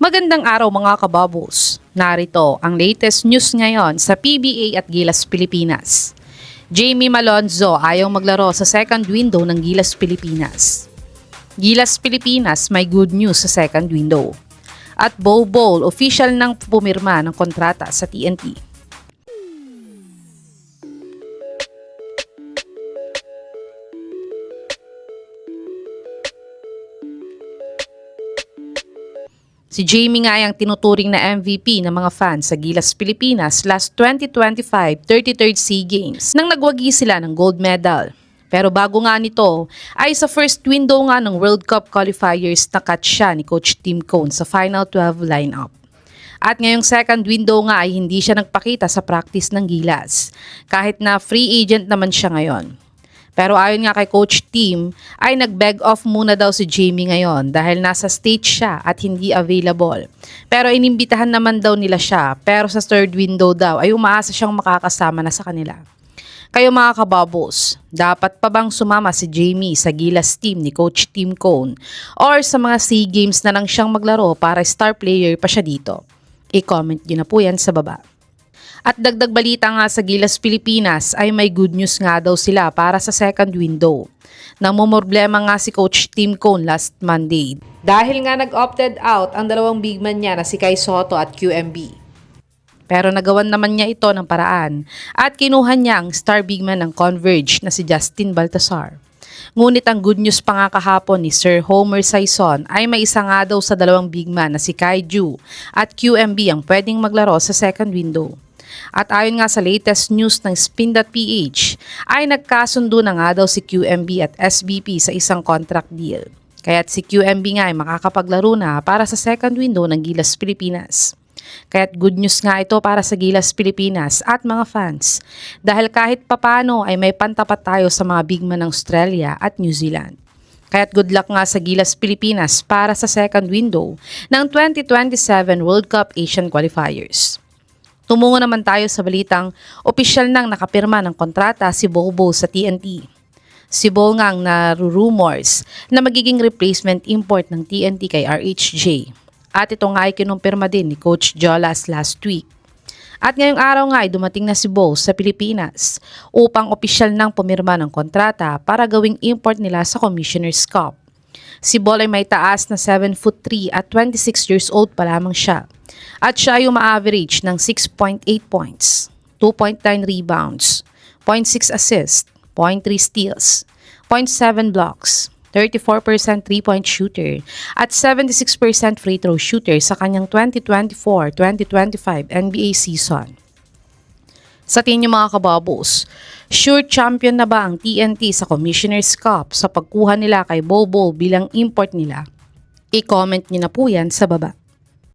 Magandang araw mga kababos. Narito ang latest news ngayon sa PBA at Gilas Pilipinas. Jamie Malonzo ayaw maglaro sa second window ng Gilas Pilipinas. Gilas Pilipinas may good news sa second window. At Bol official nang pumirma ng kontrata sa TNT. Si Jamie nga ang tinuturing na MVP ng mga fans sa Gilas Pilipinas last 2025 33rd SEA Games nang nagwagi sila ng gold medal. Pero bago nga nito ay sa first window nga ng World Cup qualifiers na-cut siya ni Coach Tim Cone sa Final 12 lineup. At ngayong second window nga ay hindi siya nagpakita sa practice ng Gilas kahit na free agent naman siya ngayon. Pero ayon nga kay Coach Tim, ay nag-beg off muna daw si Jamie ngayon dahil nasa stage siya at hindi available. Pero inimbitahan naman daw nila siya, pero sa third window daw ay umaasa siyang makakasama na sa kanila. Kayo mga kababos, dapat pa bang sumama si Jamie sa Gilas team ni Coach Tim Cone or sa mga SEA Games na lang siyang maglaro para star player pa siya dito? I-comment nyo na po yan sa baba. At dagdag balita nga sa Gilas Pilipinas ay may good news nga daw sila para sa second window. Namumroblema nga si Coach Tim Cone last Monday dahil nga nag-opted out ang dalawang big man niya na si Kai Soto at QMB. Pero nagawan naman niya ito ng paraan at kinuha niya ang star big man ng Converge na si Justin Baltasar. Ngunit ang good news pa nga kahapon ni Sir Homer Saison ay may isa nga daw sa dalawang big man na si Kai Ju at QMB ang pwedeng maglaro sa second window. At ayon nga sa latest news ng Spin.ph ay nagkasundo na nga daw si QMB at SBP sa isang contract deal. Kaya't si QMB nga ay makakapaglaro na para sa second window ng Gilas Pilipinas. Kaya't good news nga ito para sa Gilas Pilipinas at mga fans dahil kahit papano ay may pantapat tayo sa mga big man ng Australia at New Zealand. Kaya't good luck nga sa Gilas Pilipinas para sa second window ng 2027 World Cup Asian Qualifiers. Tumungo naman tayo sa balitang opisyal nang nakapirma ng kontrata si Bol sa TNT. Si Bol nga ang narurumors na magiging replacement import ng TNT kay RHJ. At ito nga ay kinumpirma din ni Coach Jolas last week. At ngayong araw nga ay dumating na si Bol sa Pilipinas upang opisyal nang pumirma ng kontrata para gawing import nila sa Commissioner's Cup. Si Bol ay may taas na 7'3" at 26 years old pa lamang siya. At siya ay uma-average ng 6.8 points, 2.9 rebounds, 0.6 assists, 0.3 steals, 0.7 blocks, 34% 3-point shooter, at 76% free throw shooter sa kanyang 2024-2025 NBA season. Sa tingin niyo mga kababos, sure champion na ba ang TNT sa Commissioner's Cup sa pagkuha nila kay Bol bilang import nila? I-comment niyo na po yan sa baba.